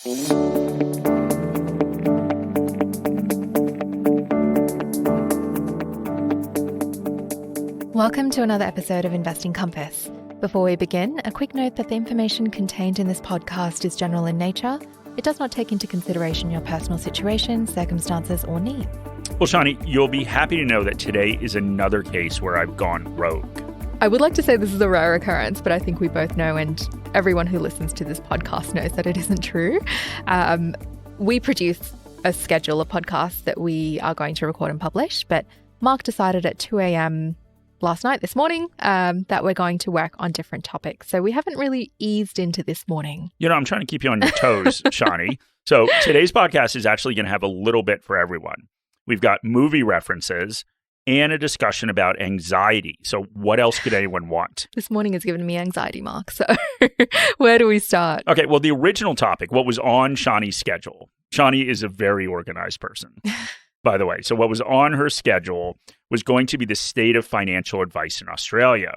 Welcome to another episode of Investing Compass. Before we begin, a quick note that the information contained in this podcast is general in nature. It does not take into consideration your personal situation, circumstances, or needs. Well, Shani, you'll be happy to know that today is another case where I've gone rogue. I would like to say this is a rare occurrence, but I think we both know, and everyone who listens to this podcast knows that it isn't true. We produce a schedule of podcasts that we are going to record and publish, but Mark decided at 2 a.m. this morning, that we're going to work on different topics. So we haven't really eased into this morning. You know, I'm trying to keep you on your toes, Shani. So today's podcast is actually going to have a little bit for everyone. We've got movie references and a discussion about anxiety. So what else could anyone want? This morning has given me anxiety, Mark. So where do we start? Okay, well, the original topic, what was on Shani's schedule. Shani is a very organized person, by the way. So what was on her schedule was going to be the state of financial advice in Australia.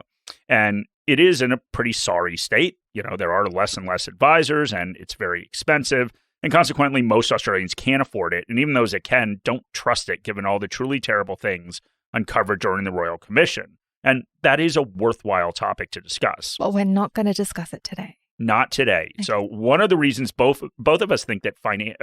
And it is in a pretty sorry state. You know, there are less and less advisors, and it's very expensive. And consequently, most Australians can't afford it. And even those that can don't trust it, given all the truly terrible things uncovered during the Royal Commission. And that is a worthwhile topic to discuss. But we're not going to discuss it today. Not today. Okay. So one of the reasons both of us think that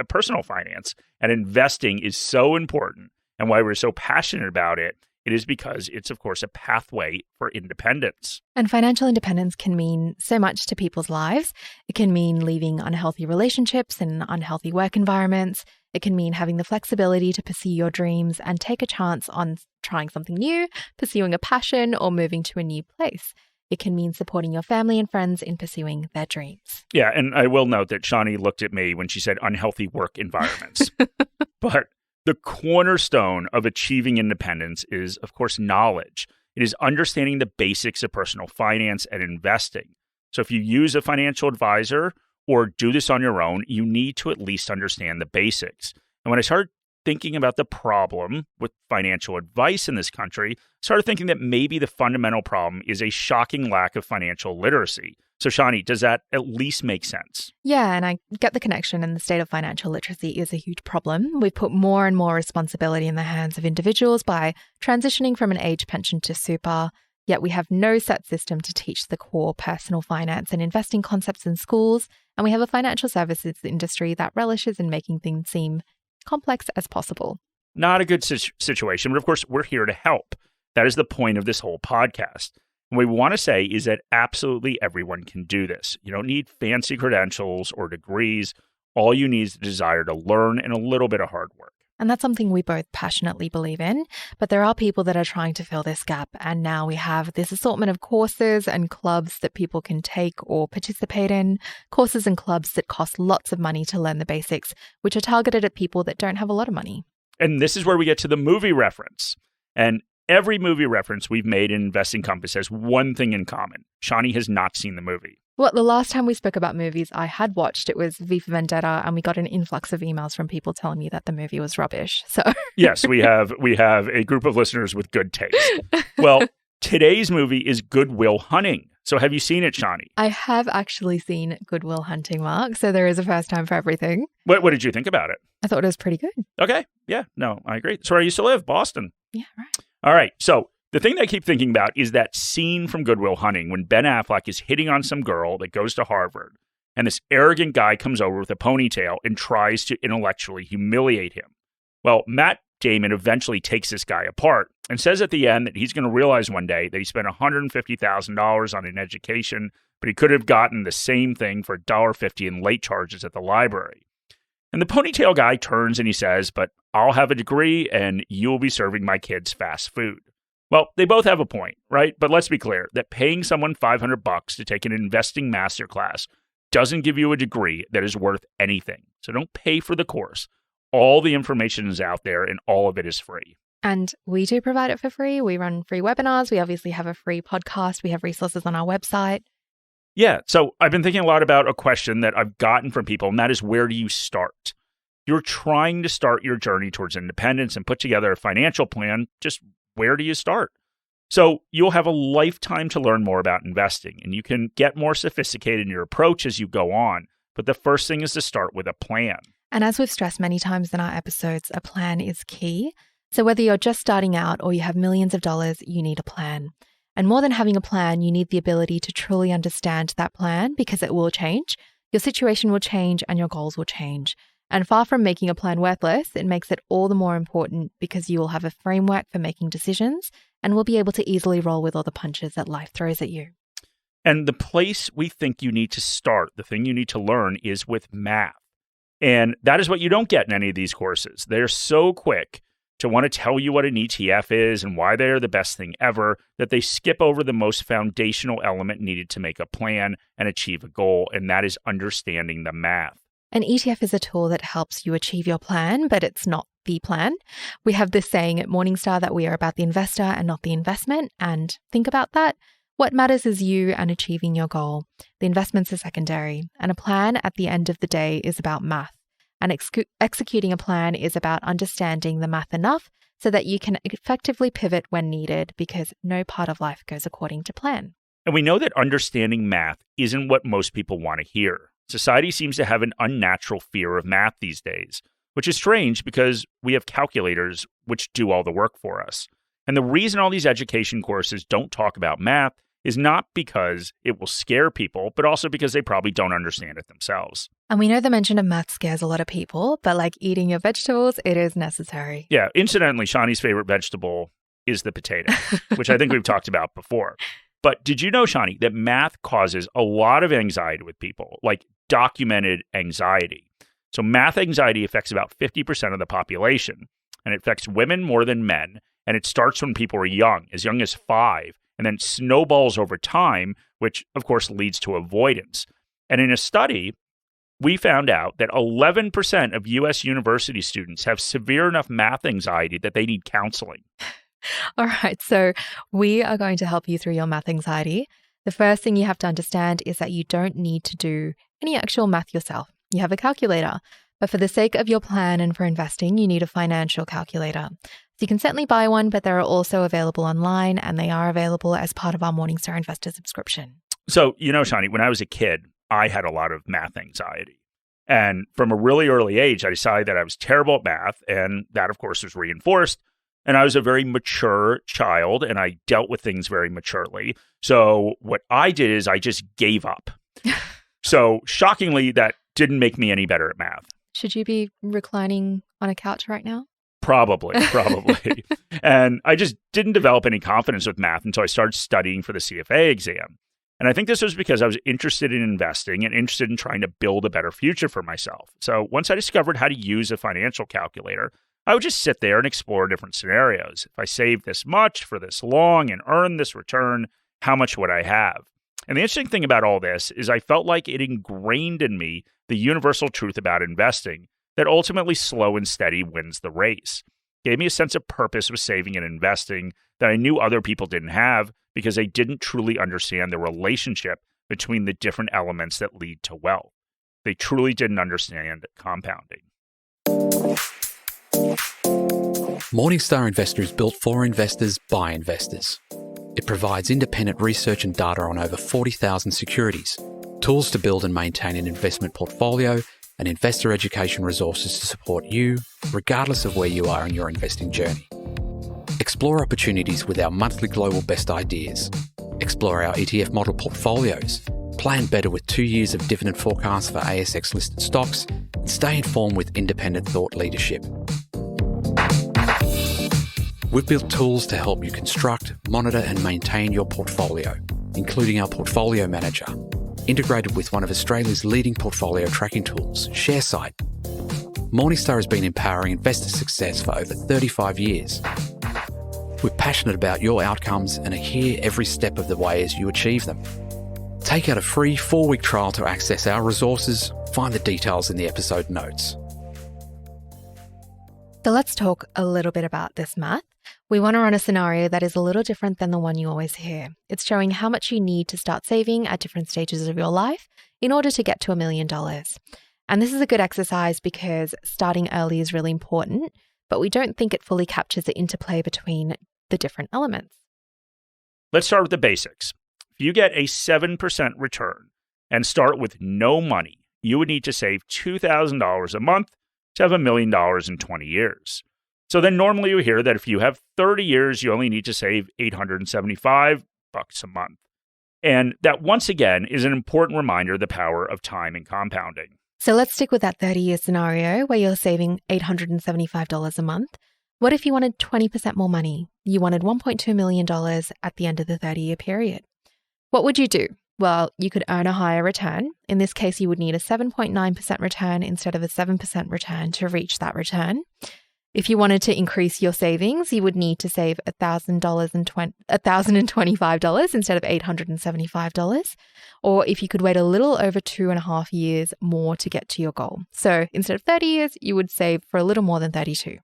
personal finance and investing is so important and why we're so passionate about it, it is because it's, of course, a pathway for independence. And financial independence can mean so much to people's lives. It can mean leaving unhealthy relationships and unhealthy work environments. It can mean having the flexibility to pursue your dreams and take a chance on trying something new, pursuing a passion, or moving to a new place. It can mean supporting your family and friends in pursuing their dreams. Yeah, and I will note that Shani looked at me when she said unhealthy work environments. But the cornerstone of achieving independence is, of course, knowledge. It is understanding the basics of personal finance and investing. So if you use a financial advisor or do this on your own, you need to at least understand the basics. And when I started thinking about the problem with financial advice in this country, I started thinking that maybe the fundamental problem is a shocking lack of financial literacy. So Shani, does that at least make sense? Yeah, and I get the connection, and the state of financial literacy is a huge problem. We've put more and more responsibility in the hands of individuals by transitioning from an age pension to super, yet we have no set system to teach the core personal finance and investing concepts in schools, and we have a financial services industry that relishes in making things seem complex as possible. Not a good situation, but of course, we're here to help. That is the point of this whole podcast. And what we want to say is that absolutely everyone can do this. You don't need fancy credentials or degrees. All you need is the desire to learn and a little bit of hard work. And that's something we both passionately believe in. But there are people that are trying to fill this gap. And now we have this assortment of courses and clubs that people can take or participate in. Courses and clubs that cost lots of money to learn the basics, which are targeted at people that don't have a lot of money. And this is where we get to the movie reference. And every movie reference we've made in Investing Compass has one thing in common. Shani has not seen the movie. Well, the last time we spoke about movies I had watched, it was V for Vendetta, and we got an influx of emails from people telling me that the movie was rubbish. So yes, we have a group of listeners with good taste. Well, today's movie is Good Will Hunting. So have you seen it, Shani? I have actually seen Good Will Hunting, Mark. So there is a first time for everything. What did you think about it? I thought it was pretty good. Okay. Yeah. No, I agree. That's where I used to live, Boston. Yeah, right. All right. So the thing that I keep thinking about is that scene from Good Will Hunting when Ben Affleck is hitting on some girl that goes to Harvard, and this arrogant guy comes over with a ponytail and tries to intellectually humiliate him. Well, Matt Damon eventually takes this guy apart and says at the end that he's going to realize one day that he spent $150,000 on an education, but he could have gotten the same thing for $1.50 in late charges at the library. And the ponytail guy turns and he says, "But I'll have a degree and you'll be serving my kids fast food." Well, they both have a point, right? But let's be clear that paying someone $500 to take an investing masterclass doesn't give you a degree that is worth anything. So don't pay for the course. All the information is out there and all of it is free. And we do provide it for free. We run free webinars. We obviously have a free podcast. We have resources on our website. Yeah. So I've been thinking a lot about a question that I've gotten from people, and that is, where do you start? You're trying to start your journey towards independence and put together a financial plan. Just where do you start? So you'll have a lifetime to learn more about investing, and you can get more sophisticated in your approach as you go on. but the first thing is to start with a plan. And as we've stressed many times in our episodes, a plan is key. So whether you're just starting out or you have millions of dollars, you need a plan. And more than having a plan, you need the ability to truly understand that plan because it will change. Your situation will change and your goals will change. And far from making a plan worthless, it makes it all the more important because you will have a framework for making decisions and will be able to easily roll with all the punches that life throws at you. And the place we think you need to start, the thing you need to learn, is with math. And that is what you don't get in any of these courses. They're so quick to want to tell you what an ETF is and why they're the best thing ever that they skip over the most foundational element needed to make a plan and achieve a goal, and that is understanding the math. An ETF is a tool that helps you achieve your plan, but it's not the plan. We have this saying at Morningstar that we are about the investor and not the investment, and think about that. What matters is you and achieving your goal. The investments are secondary, and a plan at the end of the day is about math. And executing a plan is about understanding the math enough so that you can effectively pivot when needed because no part of life goes according to plan. And we know that understanding math isn't what most people want to hear. Society seems to have an unnatural fear of math these days, which is strange because we have calculators which do all the work for us. And the reason all these education courses don't talk about math is not because it will scare people, but also because they probably don't understand it themselves. And we know the mention of math scares a lot of people, but like eating your vegetables, it is necessary. Yeah, incidentally, Shani's favorite vegetable is the potato, which I think we've talked about before. But did you know, Shani, that math causes a lot of anxiety with people, like documented anxiety? So math anxiety affects about 50% of the population, and it affects women more than men, and it starts when people are young as 5, and then snowballs over time, which of course leads to avoidance. And in a study, we found out that 11% of U.S. university students have severe enough math anxiety that they need counseling. All right, so we are going to help you through your math anxiety. The first thing you have to understand is that you don't need to do any actual math yourself. You have a calculator, but for the sake of your plan and for investing, you need a financial calculator. So you can certainly buy one, but they're also available online and they are available as part of our Morningstar Investor subscription. So, Shani, when I was a kid, I had a lot of math anxiety. And from a really early age, I decided that I was terrible at math, and that, of course, was reinforced. And I was a very mature child, and I dealt with things very maturely. So what I did is I just gave up. So shockingly, that didn't make me any better at math. Should you be reclining on a couch right now? Probably. And I just didn't develop any confidence with math until I started studying for the CFA exam. And I think this was because I was interested in investing and interested in trying to build a better future for myself. So once I discovered how to use a financial calculator, I would just sit there and explore different scenarios. If I save this much for this long and earn this return, how much would I have? And the interesting thing about all this is I felt like it ingrained in me the universal truth about investing that ultimately slow and steady wins the race. It gave me a sense of purpose with saving and investing that I knew other people didn't have because they didn't truly understand the relationship between the different elements that lead to wealth. They truly didn't understand compounding. Morningstar Investor is built for investors by investors. It provides independent research and data on over 40,000 securities, tools to build and maintain an investment portfolio, and investor education resources to support you, regardless of where you are in your investing journey. Explore opportunities with our monthly global best ideas. Explore our ETF model portfolios. Plan better with 2 years of dividend forecasts for ASX-listed stocks, and stay informed with independent thought leadership. We've built tools to help you construct, monitor and maintain your portfolio, including our Portfolio Manager, integrated with one of Australia's leading portfolio tracking tools, ShareSite. Morningstar has been empowering investor success for over 35 years. We're passionate about your outcomes and are here every step of the way as you achieve them. Take out a free 4-week trial to access our resources. Find the details in the episode notes. So let's talk a little bit about this math. We want to run a scenario that is a little different than the one you always hear. It's showing how much you need to start saving at different stages of your life in order to get to $1 million. And this is a good exercise because starting early is really important, but we don't think it fully captures the interplay between the different elements. Let's start with the basics. If you get a 7% return and start with no money, you would need to save $2,000 a month to have $1 million in 20 years. So then normally you hear that if you have 30 years, you only need to save $875 a month. And that, once again, is an important reminder of the power of time and compounding. So let's stick with that 30-year scenario where you're saving $875 a month. What if you wanted 20% more money? You wanted $1.2 million at the end of the 30-year period. What would you do? Well, you could earn a higher return. In this case, you would need a 7.9% return instead of a 7% return to reach that return. If you wanted to increase your savings, you would need to save $1,025 instead of $875. Or if you could wait a little over 2.5 years more to get to your goal. So instead of 30 years, you would save for a little more than 32.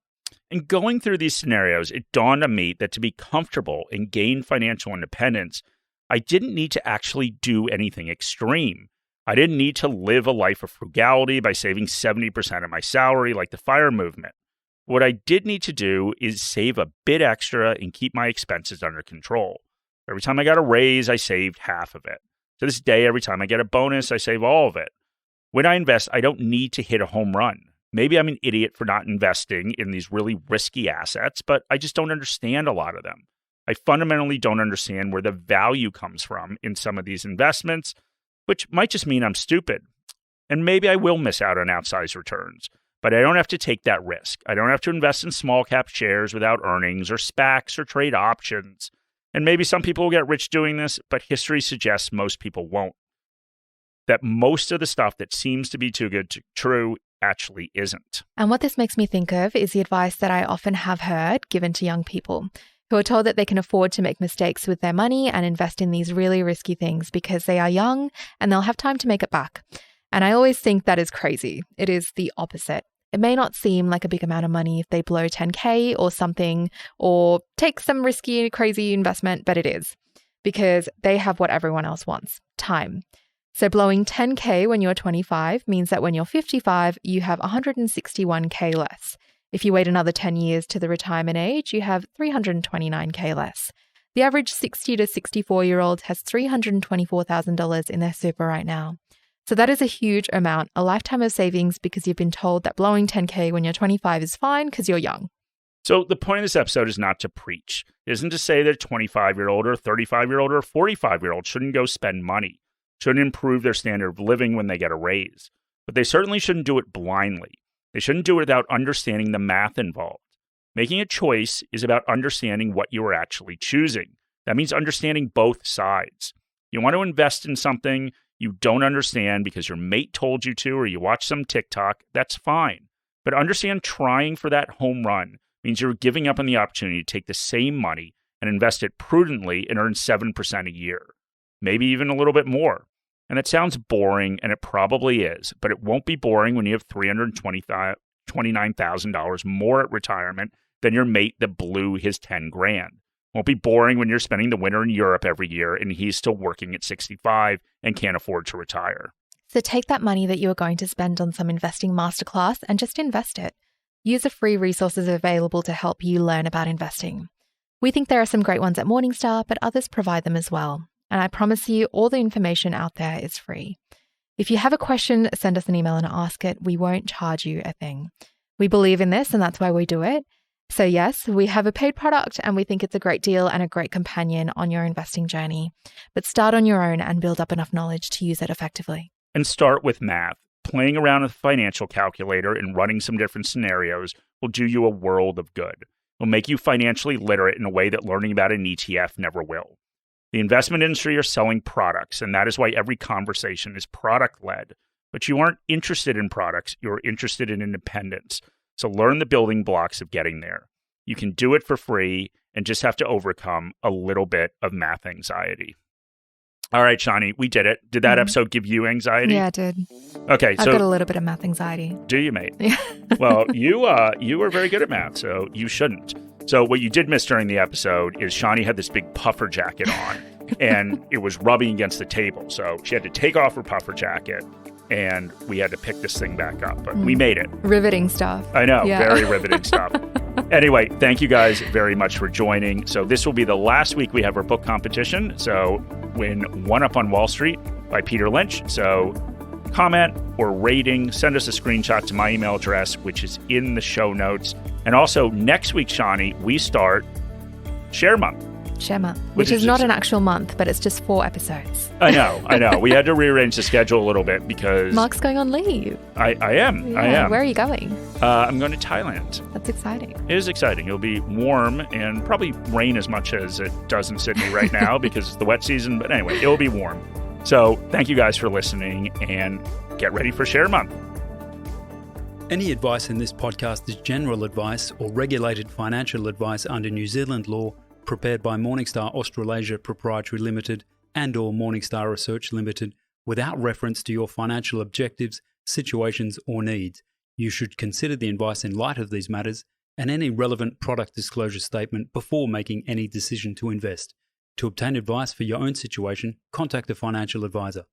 And going through these scenarios, it dawned on me that to be comfortable and gain financial independence, I didn't need to actually do anything extreme. I didn't need to live a life of frugality by saving 70% of my salary like the FIRE movement. What I did need to do is save a bit extra and keep my expenses under control. Every time I got a raise, I saved half of it. To this day, every time I get a bonus, I save all of it. When I invest, I don't need to hit a home run. Maybe I'm an idiot for not investing in these really risky assets, but I just don't understand a lot of them. I fundamentally don't understand where the value comes from in some of these investments, which might just mean I'm stupid. And maybe I will miss out on outsized returns, but I don't have to take that risk. I don't have to invest in small cap shares without earnings or SPACs or trade options. And maybe some people will get rich doing this, but history suggests most people won't. That most of the stuff that seems to be too good to be true actually isn't. And what this makes me think of is the advice that I often have heard given to young people who are told that they can afford to make mistakes with their money and invest in these really risky things because they are young and they'll have time to make it back. And I always think that is crazy. It is the opposite. It may not seem like a big amount of money if they blow 10K or something or take some risky, crazy investment, but it is because they have what everyone else wants, time. So blowing 10K when you're 25 means that when you're 55, you have 161K less. If you wait another 10 years to the retirement age, you have 329K less. The average 60 to 64-year-old has $324,000 in their super right now. So that is a huge amount, a lifetime of savings because you've been told that blowing 10K when you're 25 is fine because you're young. So the point of this episode is not to preach. It isn't to say that a 25-year-old or a 35-year-old or a 45-year-old shouldn't go spend money, shouldn't improve their standard of living when they get a raise. But they certainly shouldn't do it blindly. They shouldn't do it without understanding the math involved. Making a choice is about understanding what you are actually choosing. That means understanding both sides. You want to invest in something you don't understand because your mate told you to or you watch some TikTok, that's fine. But understand trying for that home run means you're giving up on the opportunity to take the same money and invest it prudently and earn 7% a year, maybe even a little bit more. And it sounds boring, and it probably is, but it won't be boring when you have $329,000 more at retirement than your mate that blew his 10 grand. Won't be boring when you're spending the winter in Europe every year and he's still working at 65 and can't afford to retire. So take that money that you are going to spend on some investing masterclass and just invest it. Use the free resources available to help you learn about investing. We think there are some great ones at Morningstar, but others provide them as well. And I promise you, all the information out there is free. If you have a question, send us an email and ask it. We won't charge you a thing. We believe in this, and that's why we do it. So yes, we have a paid product, and we think it's a great deal and a great companion on your investing journey. But start on your own and build up enough knowledge to use it effectively. And start with math. Playing around with a financial calculator and running some different scenarios will do you a world of good. It will make you financially literate in a way that learning about an ETF never will. The investment industry are selling products, and that is why every conversation is product-led. But you aren't interested in products, you're interested in independence. So learn the building blocks of getting there. You can do it for free and just have to overcome a little bit of math anxiety. All right, Shani, we did it. Did that episode give you anxiety? Yeah, it did. Okay, I've got a little bit of math anxiety. Do you, mate? Yeah. Well, you were very good at math, so you shouldn't. So what you did miss during the episode is Shani had this big puffer jacket on, and it was rubbing against the table. So she had to take off her puffer jacket, and we had to pick this thing back up. But we made it. Riveting stuff. I know, very riveting stuff. Anyway, thank you guys very much for joining. So this will be the last week we have our book competition. So win One Up on Wall Street by Peter Lynch. So comment or rating, send us a screenshot to my email address, which is in the show notes. And also, next week, Shawnee, we start Share Month. Share Month, which is not an actual month, but it's just 4 episodes. I know. We had to rearrange the schedule a little bit because Mark's going on leave. I am. Where are you going? I'm going to Thailand. That's exciting. It is exciting. It'll be warm and probably rain as much as it does in Sydney right now because it's the wet season. But anyway, it'll be warm. So thank you guys for listening and get ready for Share Month. Any advice in this podcast is general advice or regulated financial advice under New Zealand law, prepared by Morningstar Australasia Proprietary Limited and or Morningstar Research Limited, without reference to your financial objectives, situations or needs. You should consider the advice in light of these matters and any relevant product disclosure statement before making any decision to invest. To obtain advice for your own situation, contact a financial advisor.